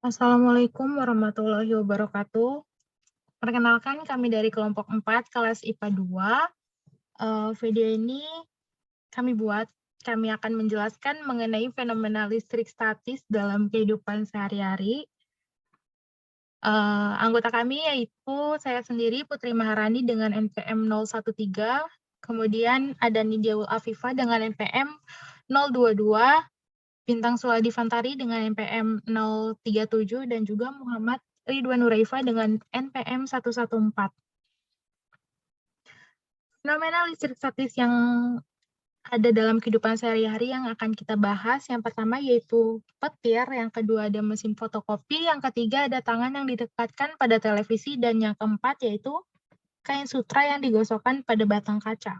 Assalamualaikum warahmatullahi wabarakatuh. Perkenalkan kami dari kelompok 4 kelas IPA 2. Video ini kami akan menjelaskan mengenai fenomena listrik statis dalam kehidupan sehari-hari. Anggota kami yaitu saya sendiri Putri Maharani dengan NPM 013, kemudian ada Nidiaul Afifah dengan NPM 022, Bintang Suladi Fantari dengan NPM 037, dan juga Muhammad Ridwan Nuraifa dengan NPM 114. Fenomena listrik statis yang ada dalam kehidupan sehari-hari yang akan kita bahas. Yang pertama yaitu petir, yang kedua ada mesin fotokopi, yang ketiga ada tangan yang didekatkan pada televisi, dan yang keempat yaitu kain sutra yang digosokkan pada batang kaca.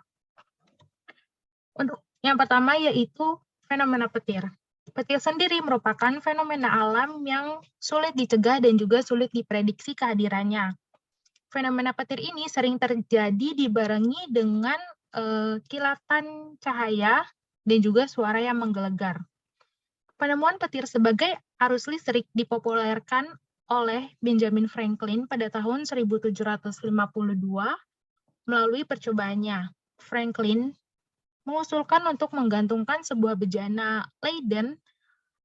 Untuk yang pertama yaitu fenomena petir. Petir sendiri merupakan fenomena alam yang sulit dicegah dan juga sulit diprediksi kehadirannya. Fenomena petir ini sering terjadi dibarengi dengan kilatan cahaya dan juga suara yang menggelegar. Penemuan petir sebagai arus listrik dipopulerkan oleh Benjamin Franklin pada tahun 1752 melalui percobaannya. Franklin mengusulkan untuk menggantungkan sebuah bejana Leyden,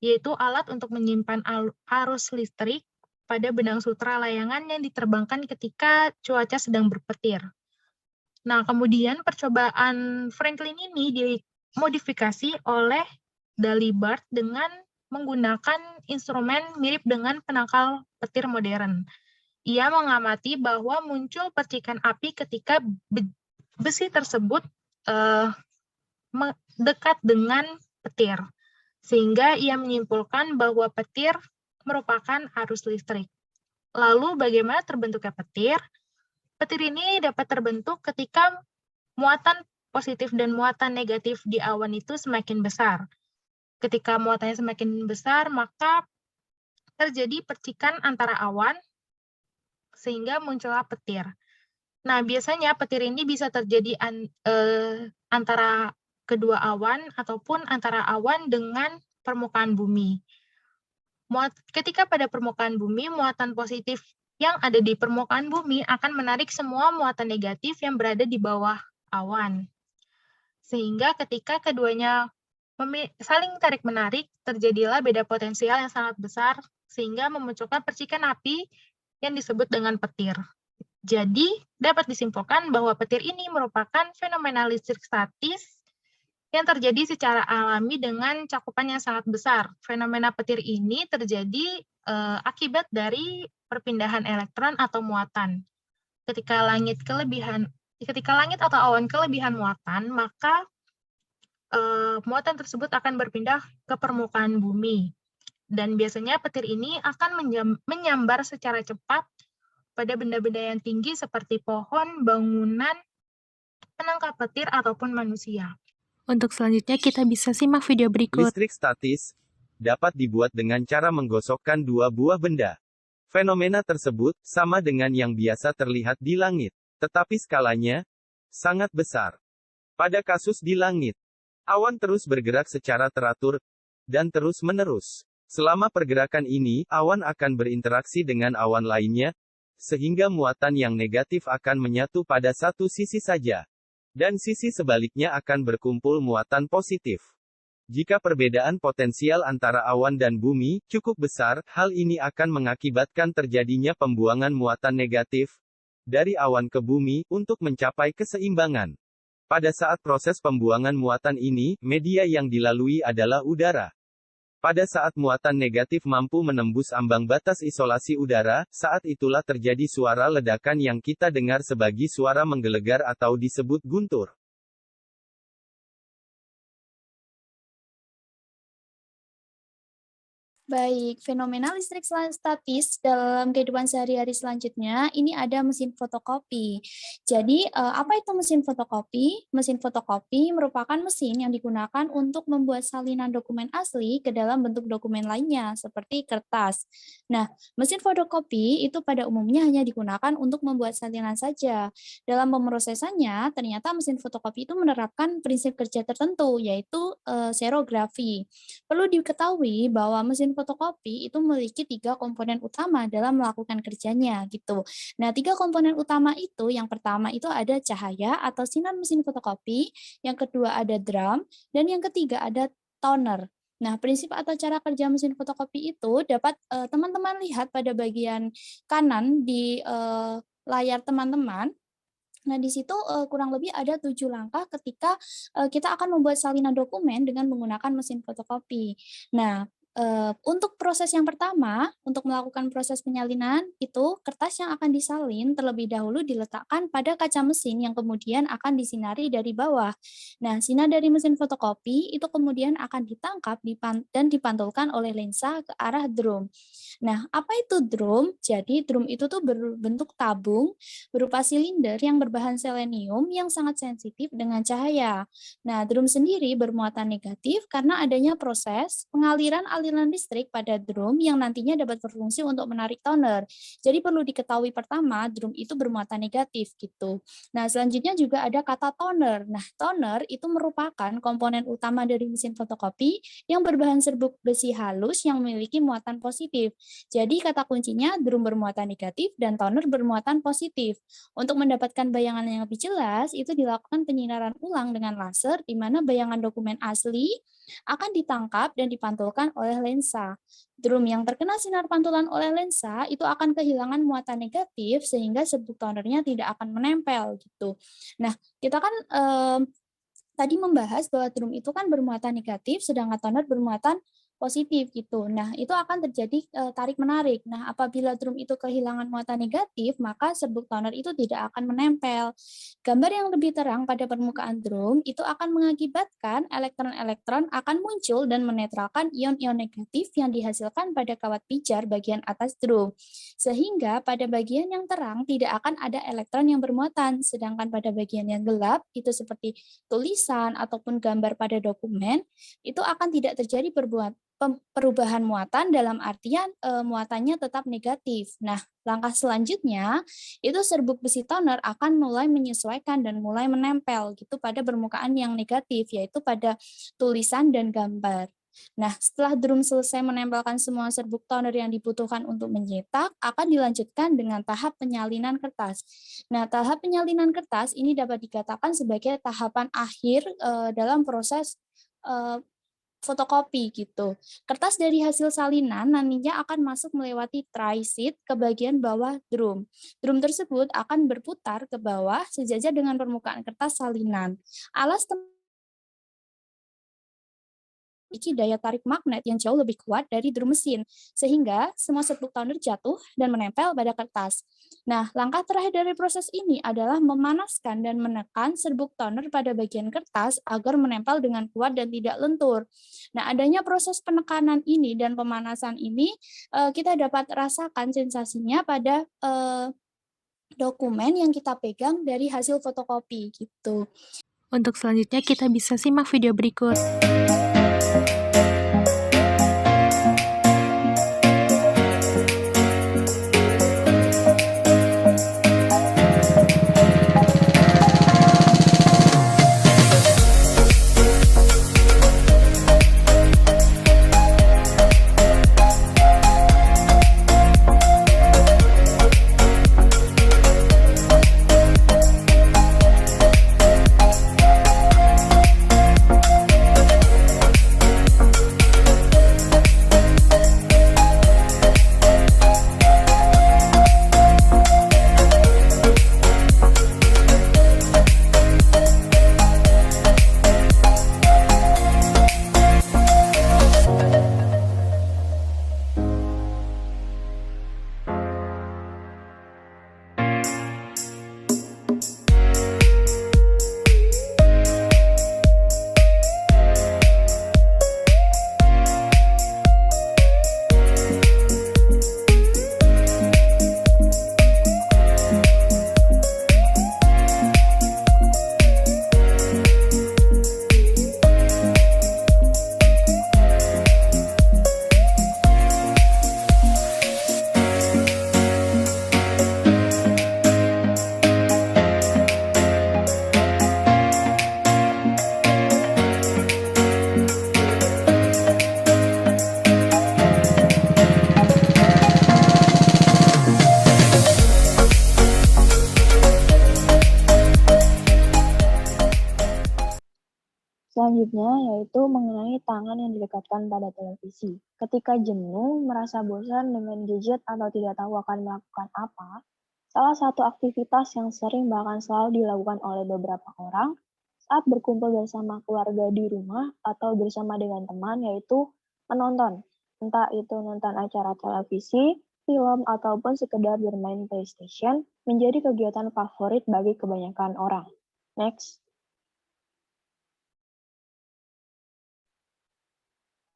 yaitu alat untuk menyimpan arus listrik pada benang sutra layangan yang diterbangkan ketika cuaca sedang berpetir. Nah, kemudian percobaan Franklin ini dimodifikasi oleh Dalibard dengan menggunakan instrumen mirip dengan penangkal petir modern. Ia mengamati bahwa muncul percikan api ketika besi tersebut dekat dengan petir, sehingga ia menyimpulkan bahwa petir merupakan arus listrik. Lalu bagaimana terbentuknya petir? Petir ini dapat terbentuk ketika muatan positif dan muatan negatif di awan itu semakin besar. Ketika muatannya semakin besar, maka terjadi percikan antara awan, sehingga muncullah petir. Nah, biasanya petir ini bisa terjadi antara kedua awan, ataupun antara awan dengan permukaan bumi. Ketika pada permukaan bumi, muatan positif yang ada di permukaan bumi akan menarik semua muatan negatif yang berada di bawah awan. Sehingga ketika keduanya saling tarik-menarik, terjadilah beda potensial yang sangat besar, sehingga memunculkan percikan api yang disebut dengan petir. Jadi, dapat disimpulkan bahwa petir ini merupakan fenomena listrik statis yang terjadi secara alami dengan cakupan yang sangat besar. Fenomena petir ini terjadi akibat dari perpindahan elektron atau muatan. Ketika langit atau awan kelebihan muatan, maka muatan tersebut akan berpindah ke permukaan bumi. Dan biasanya petir ini akan menyambar secara cepat pada benda-benda yang tinggi seperti pohon, bangunan, penangkap petir, ataupun manusia. Untuk selanjutnya kita bisa simak video berikut. Listrik statis dapat dibuat dengan cara menggosokkan dua buah benda. Fenomena tersebut sama dengan yang biasa terlihat di langit, tetapi skalanya sangat besar. Pada kasus di langit, awan terus bergerak secara teratur dan terus-menerus. Selama pergerakan ini, awan akan berinteraksi dengan awan lainnya, sehingga muatan yang negatif akan menyatu pada satu sisi saja. Dan sisi sebaliknya akan berkumpul muatan positif. Jika perbedaan potensial antara awan dan bumi cukup besar, hal ini akan mengakibatkan terjadinya pembuangan muatan negatif dari awan ke bumi untuk mencapai keseimbangan. Pada saat proses pembuangan muatan ini, media yang dilalui adalah udara. Pada saat muatan negatif mampu menembus ambang batas isolasi udara, saat itulah terjadi suara ledakan yang kita dengar sebagai suara menggelegar atau disebut guntur. Baik, fenomena listrik statis dalam kehidupan sehari-hari selanjutnya, ini ada mesin fotokopi. Jadi, apa itu mesin fotokopi? Mesin fotokopi merupakan mesin yang digunakan untuk membuat salinan dokumen asli ke dalam bentuk dokumen lainnya, seperti kertas. Nah, mesin fotokopi itu pada umumnya hanya digunakan untuk membuat salinan saja. Dalam pemrosesannya, ternyata mesin fotokopi itu menerapkan prinsip kerja tertentu, yaitu serografi. Perlu diketahui bahwa mesin fotokopi itu memiliki 3 komponen utama dalam melakukan kerjanya gitu. Nah, 3 komponen utama itu, yang pertama itu ada cahaya atau sinar mesin fotokopi, yang kedua ada drum, dan yang ketiga ada toner. Nah, prinsip atau cara kerja mesin fotokopi itu dapat teman-teman lihat pada bagian kanan di layar teman-teman. Nah, di situ kurang lebih ada 7 langkah ketika kita akan membuat salinan dokumen dengan menggunakan mesin fotokopi. Nah, untuk proses yang pertama, untuk melakukan proses penyalinan, itu kertas yang akan disalin terlebih dahulu diletakkan pada kaca mesin yang kemudian akan disinari dari bawah. Nah, sinar dari mesin fotokopi itu kemudian akan ditangkap dan dipantulkan oleh lensa ke arah drum. Nah, apa itu drum? Jadi, drum itu tuh berbentuk tabung berupa silinder yang berbahan selenium yang sangat sensitif dengan cahaya. Nah, drum sendiri bermuatan negatif karena adanya proses pengaliran aliran listrik pada drum yang nantinya dapat berfungsi untuk menarik toner. Jadi perlu diketahui pertama, drum itu bermuatan negatif gitu. Nah, selanjutnya juga ada kata toner. Nah, toner itu merupakan komponen utama dari mesin fotokopi yang berbahan serbuk besi halus yang memiliki muatan positif. Jadi kata kuncinya drum bermuatan negatif dan toner bermuatan positif. Untuk mendapatkan bayangan yang lebih jelas, itu dilakukan penyinaran ulang dengan laser di mana bayangan dokumen asli akan ditangkap dan dipantulkan oleh lensa. Drum yang terkena sinar pantulan oleh lensa itu akan kehilangan muatan negatif sehingga serbuk tonernya tidak akan menempel gitu. Nah, kita kan tadi membahas bahwa drum itu kan bermuatan negatif sedangkan toner bermuatan positif gitu. Nah, itu akan terjadi tarik-menarik. Nah, apabila drum itu kehilangan muatan negatif, maka serbuk toner itu tidak akan menempel. Gambar yang lebih terang pada permukaan drum itu akan mengakibatkan elektron-elektron akan muncul dan menetralkan ion-ion negatif yang dihasilkan pada kawat pijar bagian atas drum. Sehingga pada bagian yang terang tidak akan ada elektron yang bermuatan, sedangkan pada bagian yang gelap, itu seperti tulisan ataupun gambar pada dokumen, itu akan tidak terjadi perubahan muatan dalam artian muatannya tetap negatif. Nah, langkah selanjutnya itu serbuk besi toner akan mulai menyesuaikan dan mulai menempel gitu pada permukaan yang negatif, yaitu pada tulisan dan gambar. Nah, setelah drum selesai menempelkan semua serbuk toner yang dibutuhkan untuk mencetak, akan dilanjutkan dengan tahap penyalinan kertas. Nah, tahap penyalinan kertas ini dapat dikatakan sebagai tahapan akhir dalam proses fotokopi gitu. Kertas dari hasil salinan nantinya akan masuk melewati tray sheet ke bagian bawah drum. Drum tersebut akan berputar ke bawah sejajar dengan permukaan kertas salinan. Alas memiliki daya tarik magnet yang jauh lebih kuat dari drum mesin, sehingga semua serbuk toner jatuh dan menempel pada kertas. Nah, langkah terakhir dari proses ini adalah memanaskan dan menekan serbuk toner pada bagian kertas agar menempel dengan kuat dan tidak lentur. Nah, adanya proses penekanan ini dan pemanasan ini, kita dapat rasakan sensasinya pada dokumen yang kita pegang dari hasil fotokopi gitu. Untuk selanjutnya kita bisa simak video berikut. yaitu mengenai tangan yang didekatkan pada televisi. Ketika jenuh, merasa bosan dengan gadget atau tidak tahu akan melakukan apa, salah satu aktivitas yang sering bahkan selalu dilakukan oleh beberapa orang saat berkumpul bersama keluarga di rumah atau bersama dengan teman yaitu menonton. Entah itu nonton acara televisi, film, ataupun sekedar bermain PlayStation menjadi kegiatan favorit bagi kebanyakan orang. Next.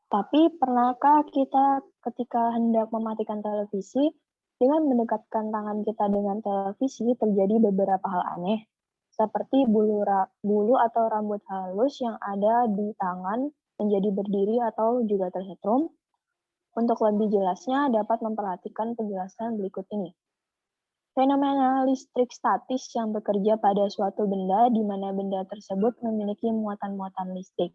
Tapi pernahkah kita ketika hendak mematikan televisi, dengan mendekatkan tangan kita dengan televisi terjadi beberapa hal aneh, seperti bulu atau rambut halus yang ada di tangan menjadi berdiri atau juga tersetrum? Untuk lebih jelasnya dapat memperhatikan penjelasan berikut ini. Fenomena listrik statis yang bekerja pada suatu benda di mana benda tersebut memiliki muatan-muatan listrik.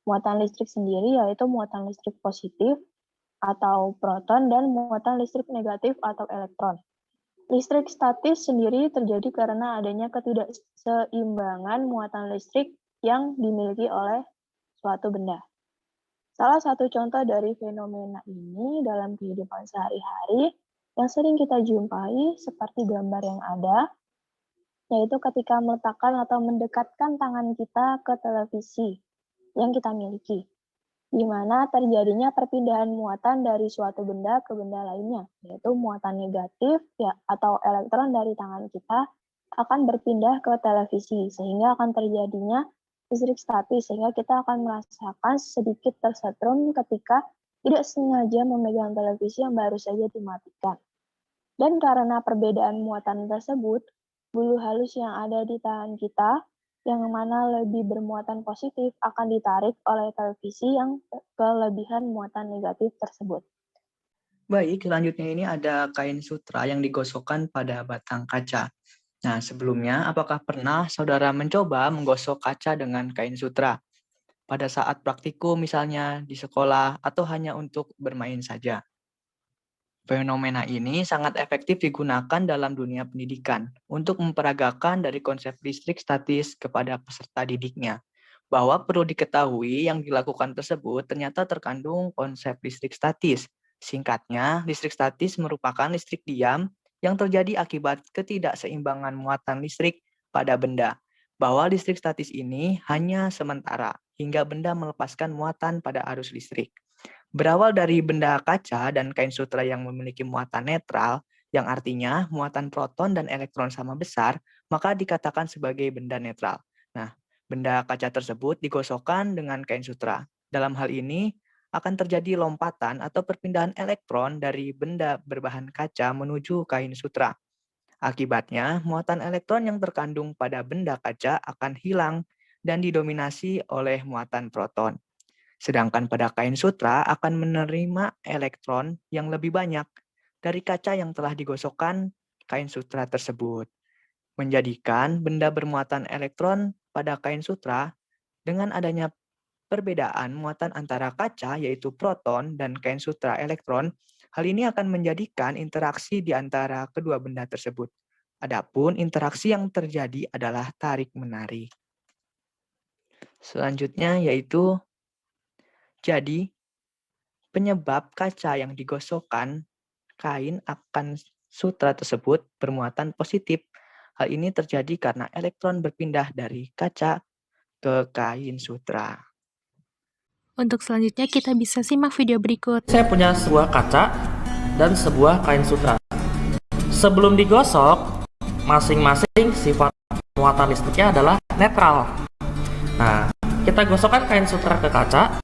Muatan listrik sendiri yaitu muatan listrik positif atau proton dan muatan listrik negatif atau elektron. Listrik statis sendiri terjadi karena adanya ketidakseimbangan muatan listrik yang dimiliki oleh suatu benda. Salah satu contoh dari fenomena ini dalam kehidupan sehari-hari yang sering kita jumpai seperti gambar yang ada, yaitu ketika meletakkan atau mendekatkan tangan kita ke televisi yang kita miliki, di mana terjadinya perpindahan muatan dari suatu benda ke benda lainnya, yaitu muatan negatif ya atau elektron dari tangan kita akan berpindah ke televisi, sehingga akan terjadinya listrik statis, sehingga kita akan merasakan sedikit tersetrum ketika tidak sengaja memegang televisi yang baru saja dimatikan. Dan karena perbedaan muatan tersebut, bulu halus yang ada di tangan kita yang mana lebih bermuatan positif akan ditarik oleh televisi yang kelebihan muatan negatif tersebut. Baik, selanjutnya ini ada kain sutra yang digosokkan pada batang kaca. Nah, sebelumnya, apakah pernah saudara mencoba menggosok kaca dengan kain sutra? Pada saat praktikum misalnya di sekolah atau hanya untuk bermain saja? Fenomena ini sangat efektif digunakan dalam dunia pendidikan untuk memperagakan dari konsep listrik statis kepada peserta didiknya. Bahwa perlu diketahui yang dilakukan tersebut ternyata terkandung konsep listrik statis. Singkatnya, listrik statis merupakan listrik diam yang terjadi akibat ketidakseimbangan muatan listrik pada benda. Bahwa listrik statis ini hanya sementara hingga benda melepaskan muatan pada arus listrik. Berawal dari benda kaca dan kain sutra yang memiliki muatan netral, yang artinya muatan proton dan elektron sama besar, maka dikatakan sebagai benda netral. Nah, benda kaca tersebut digosokkan dengan kain sutra. Dalam hal ini, akan terjadi lompatan atau perpindahan elektron dari benda berbahan kaca menuju kain sutra. Akibatnya, muatan elektron yang terkandung pada benda kaca akan hilang dan didominasi oleh muatan proton. Sedangkan pada kain sutra akan menerima elektron yang lebih banyak dari kaca yang telah digosokkan kain sutra tersebut. Menjadikan benda bermuatan elektron pada kain sutra dengan adanya perbedaan muatan antara kaca yaitu proton dan kain sutra elektron, hal ini akan menjadikan interaksi di antara kedua benda tersebut. Adapun interaksi yang terjadi adalah tarik-menarik. Selanjutnya yaitu jadi, penyebab kaca yang digosokkan kain akan sutra tersebut bermuatan positif. Hal ini terjadi karena elektron berpindah dari kaca ke kain sutra. Untuk selanjutnya kita bisa simak video berikut. Saya punya sebuah kaca dan sebuah kain sutra. Sebelum digosok, masing-masing sifat muatan listriknya adalah netral. Nah, kita gosokkan kain sutra ke kaca,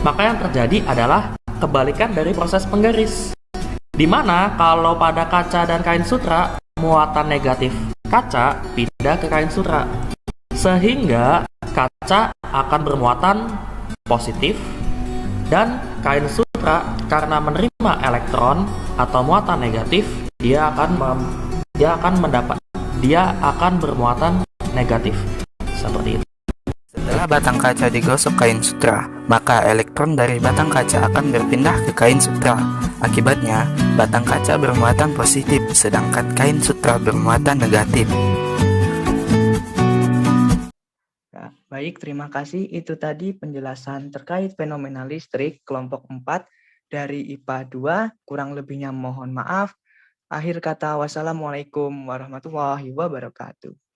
maka yang terjadi adalah kebalikan dari proses penggaris. Di mana kalau pada kaca dan kain sutra, muatan negatif kaca pindah ke kain sutra. Sehingga kaca akan bermuatan positif dan kain sutra karena menerima elektron atau muatan negatif, dia akan bermuatan negatif. Seperti itu. Setelah batang kaca digosok kain sutra, maka elektron dari batang kaca akan berpindah ke kain sutra. Akibatnya, batang kaca bermuatan positif, sedangkan kain sutra bermuatan negatif. Ya, Baik, terima kasih. Itu tadi penjelasan terkait fenomena listrik kelompok 4 dari IPA 2. Kurang lebihnya mohon maaf. Akhir kata, wassalamualaikum warahmatullahi wabarakatuh.